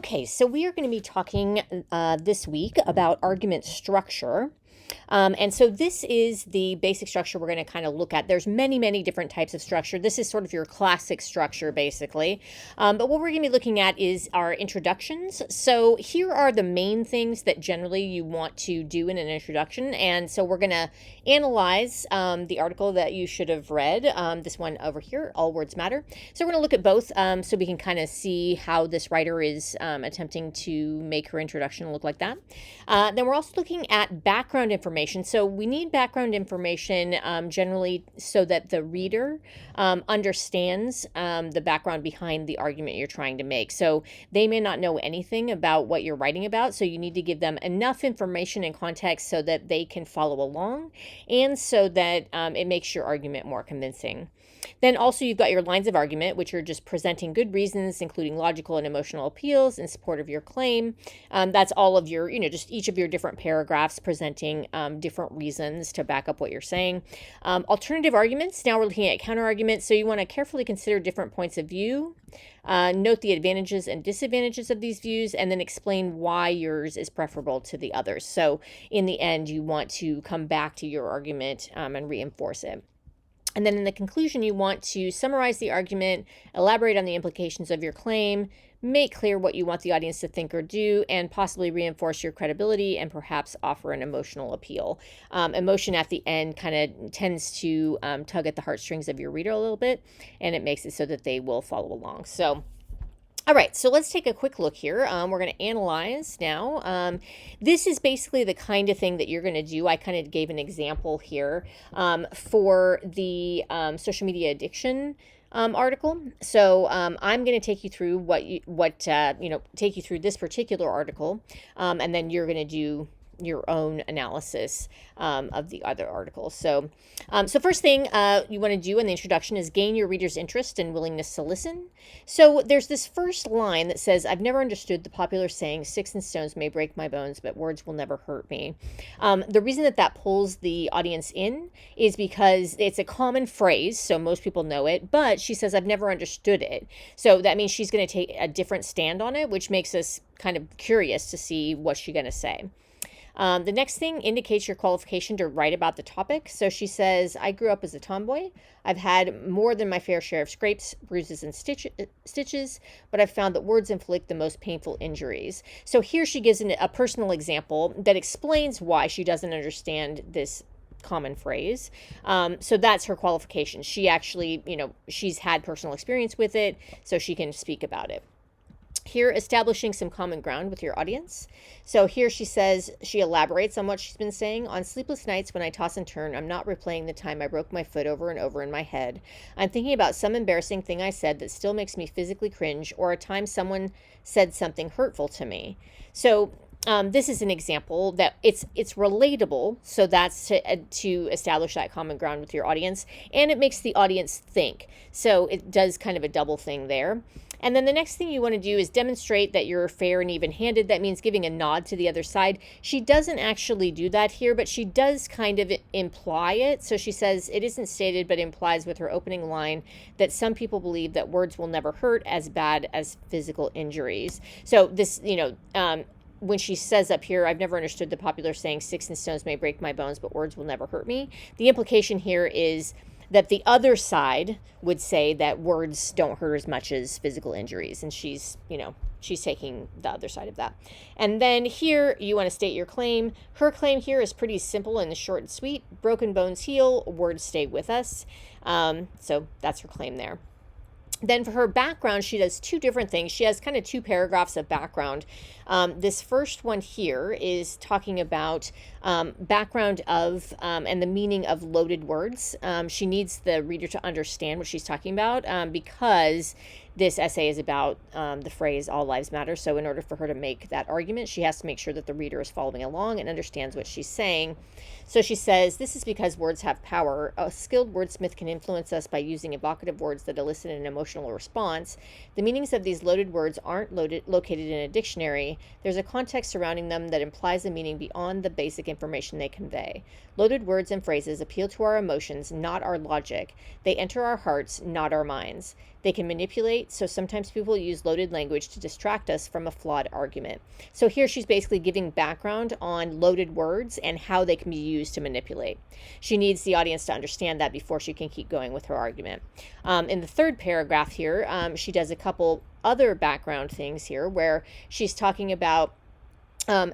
Okay, so we are going to be talking this week about argument structure. And so this is the basic structure we're going to kind of look at. There's many different types of structure. This is sort of your classic structure, basically. But what we're going to be looking at is our introductions. So here are the main things that generally you want to do in an introduction. And so we're going to analyze the article that you should have read, this one over here, All Words Matter. So we're going to look at both so we can kind of see how this writer is attempting to make her introduction look like that. Then we're also looking at background information. So we need background information generally so that the reader understands the background behind the argument you're trying to make. So they may not know anything about what you're writing about, so you need to give them enough information and context so that they can follow along and so that it makes your argument more convincing. Then also you've got your lines of argument, which are just presenting good reasons, including logical and emotional appeals in support of your claim. That's all of your, just each of your different paragraphs presenting different reasons to back up what you're saying. Alternative arguments, now we're looking at counter arguments. So you want to carefully consider different points of view, note the advantages and disadvantages of these views, and then explain why yours is preferable to the others. So in the end, you want to come back to your argument and reinforce it. And then in the conclusion, you want to summarize the argument, elaborate on the implications of your claim, make clear what you want the audience to think or do, and possibly reinforce your credibility and perhaps offer an emotional appeal. Emotion at the end kind of tends to tug at the heartstrings of your reader a little bit, and it makes it so that they will follow along. So all right, so let's take a quick look here. We're going to analyze now. This is basically the kind of thing that you're going to do. I kind of gave an example here for the social media addiction article. So I'm going to take you through take you through this particular article, and then you're going to do your own analysis of the other articles. So first thing you want to do in the introduction is gain your reader's interest and willingness to listen. So there's this first line that says, I've never understood the popular saying, sticks and stones may break my bones, but words will never hurt me. The reason that pulls the audience in is because it's a common phrase, so most people know it, but she says, I've never understood it. So that means she's going to take a different stand on it, which makes us kind of curious to see what she's going to say. The next thing indicates your qualification to write about the topic. So she says, I grew up as a tomboy. I've had more than my fair share of scrapes, bruises, and stitches, but I've found that words inflict the most painful injuries. So here she gives a personal example that explains why she doesn't understand this common phrase. So that's her qualification. She actually, she's had personal experience with it, so she can speak about it. Here, establishing some common ground with your audience. So here she says, she elaborates on what she's been saying. On sleepless nights when I toss and turn, I'm not replaying the time I broke my foot over and over in my head. I'm thinking about some embarrassing thing I said that still makes me physically cringe, or a time someone said something hurtful to me. So this is an example that it's relatable, so that's to establish that common ground with your audience, and it makes the audience think. So it does kind of a double thing there. And then the next thing you want to do is demonstrate that you're fair and even-handed. That means giving a nod to the other side. She doesn't actually do that here, but she does kind of imply it. So she says, it isn't stated, but implies with her opening line that some people believe that words will never hurt as bad as physical injuries. So this, when she says up here, I've never understood the popular saying, sticks and stones may break my bones, but words will never hurt me. The implication here is that the other side would say that words don't hurt as much as physical injuries. And she's taking the other side of that. And then here you want to state your claim. Her claim here is pretty simple and short and sweet. Broken bones heal, words stay with us. So that's her claim there. Then for her background, she does two different things. She has kind of two paragraphs of background. This first one here is talking about background of and the meaning of loaded words. She needs the reader to understand what she's talking about because this essay is about the phrase all lives matter. So in order for her to make that argument, she has to make sure that the reader is following along and understands what she's saying. So she says, this is because words have power. A skilled wordsmith can influence us by using evocative words that elicit an emotional response. The meanings of these loaded words aren't located in a dictionary. There's a context surrounding them that implies a meaning beyond the basic information they convey. Loaded words and phrases appeal to our emotions, not our logic. They enter our hearts, not our minds. They can manipulate, so sometimes people use loaded language to distract us from a flawed argument. So here she's basically giving background on loaded words and how they can be used to manipulate. She needs the audience to understand that before she can keep going with her argument. In the third paragraph here, she does a couple other background things here where she's talking about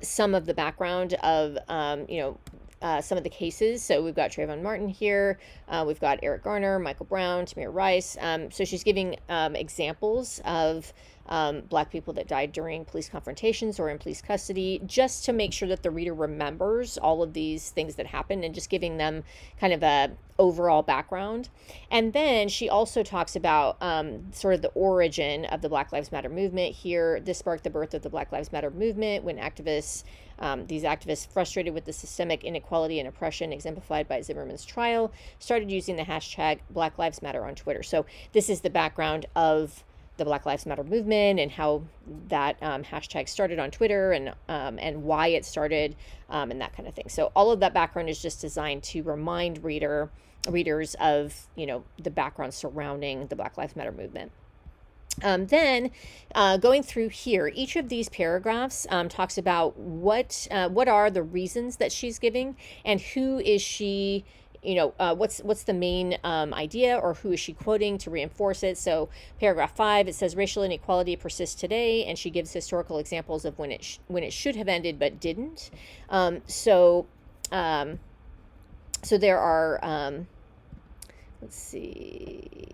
some of the background of, some of the cases. So we've got Trayvon Martin here. We've got Eric Garner, Michael Brown, Tamir Rice. So she's giving examples of Black people that died during police confrontations or in police custody, just to make sure that the reader remembers all of these things that happened, and just giving them kind of a overall background. And then she also talks about sort of the origin of the Black Lives Matter movement here. This sparked the birth of the Black Lives Matter movement when these activists, frustrated with the systemic inequality and oppression exemplified by Zimmerman's trial, started using the hashtag Black Lives Matter on Twitter. So this is the background of the Black Lives Matter movement and how that hashtag started on Twitter, and why it started, and that kind of thing. So all of that background is just designed to remind readers of, the background surrounding the Black Lives Matter movement. Then going through here, each of these paragraphs talks about what are the reasons that she's giving, and who is she, what's the main idea, or who is she quoting to reinforce it. So paragraph 5, it says racial inequality persists today, and she gives historical examples of when it should have ended but didn't. So there are, let's see.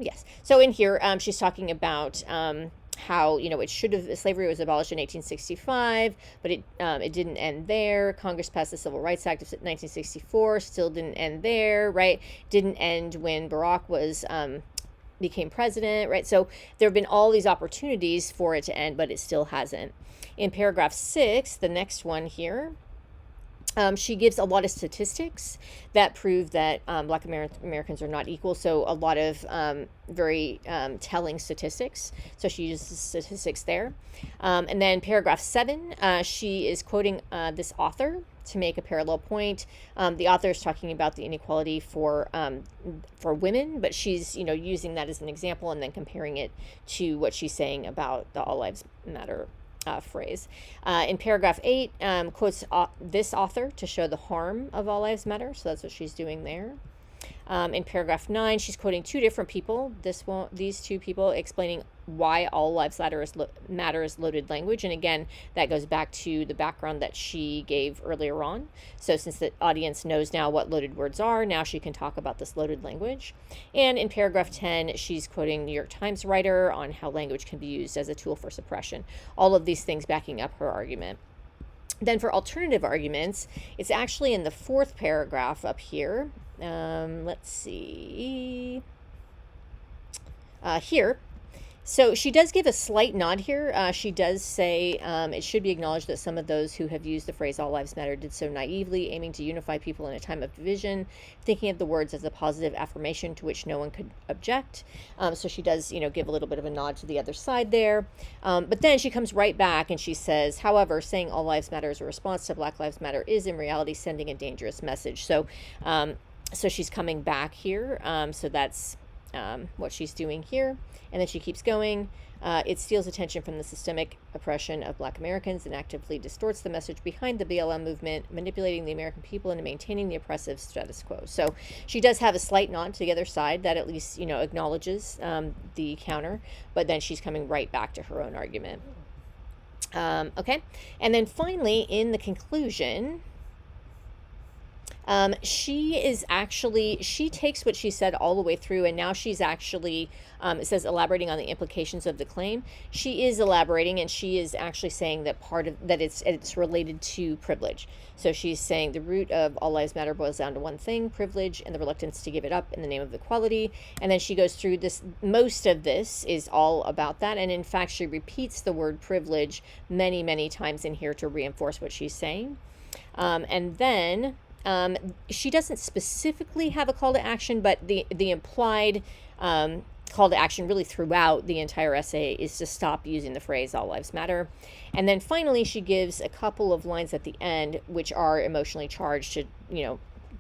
Yes. So in here, she's talking about how, slavery was abolished in 1865, but it didn't end there. Congress passed the Civil Rights Act of 1964, still didn't end there, right? Didn't end when Barack became president, right? So there have been all these opportunities for it to end, but it still hasn't. In paragraph 6, the next one here, she gives a lot of statistics that prove that Black Americans are not equal. So a lot of very telling statistics. So she uses statistics there. And then paragraph 7, she is quoting this author to make a parallel point. The author is talking about the inequality for women, but she's using that as an example and then comparing it to what she's saying about the All Lives Matter phrase. In paragraph 8, quotes this author to show the harm of All Lives Matter. So that's what she's doing there. In paragraph 9, she's quoting two different people. These two people explaining why All Lives Matter is loaded language. And again, that goes back to the background that she gave earlier on. So since the audience knows now what loaded words are, now she can talk about this loaded language. And in paragraph 10, she's quoting New York Times writer on how language can be used as a tool for suppression. All of these things backing up her argument. Then for alternative arguments, it's actually in the 4th paragraph up here. Let's see. Here. So she does give a slight nod here. She does say it should be acknowledged that some of those who have used the phrase All Lives Matter did so naively, aiming to unify people in a time of division, thinking of the words as a positive affirmation to which no one could object. So she does, give a little bit of a nod to the other side there. But then she comes right back and she says, however, saying All Lives Matter as a response to Black Lives Matter is in reality sending a dangerous message. So she's coming back here. So that's what she's doing here. And then she keeps going. It steals attention from the systemic oppression of Black Americans and actively distorts the message behind the BLM movement, manipulating the American people into maintaining the oppressive status quo. So she does have a slight nod to the other side that at least, acknowledges the counter, but then she's coming right back to her own argument. Okay. And then finally, in the conclusion, she takes what she said all the way through, and now she's actually, it says elaborating on the implications of the claim. She is elaborating, and she is actually saying that it's related to privilege. So she's saying the root of All Lives Matter boils down to one thing: privilege and the reluctance to give it up in the name of equality. And then she goes through this. Most of this is all about that, and in fact, she repeats the word privilege many, many times in here to reinforce what she's saying. And then she doesn't specifically have a call to action, but the implied call to action really throughout the entire essay is to stop using the phrase All Lives Matter. And then finally, she gives a couple of lines at the end, which are emotionally charged to,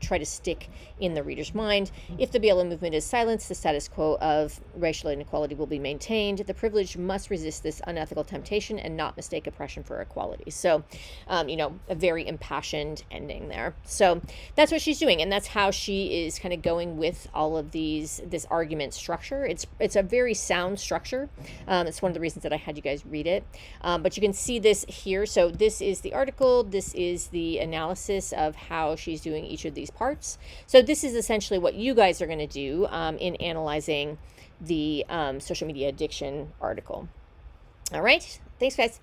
try to stick in the reader's mind. If the BLM movement is silenced, the status quo of racial inequality will be maintained. The privileged must resist this unethical temptation and not mistake oppression for equality. So, a very impassioned ending there. So that's what she's doing, and that's how she is kind of going with all of this argument structure. It's a very sound structure. It's one of the reasons that I had you guys read it. But you can see this here. So this is the article. This is the analysis of how she's doing each of these parts. So this is essentially what you guys are going to do in analyzing the social media addiction article. All right. Thanks, guys.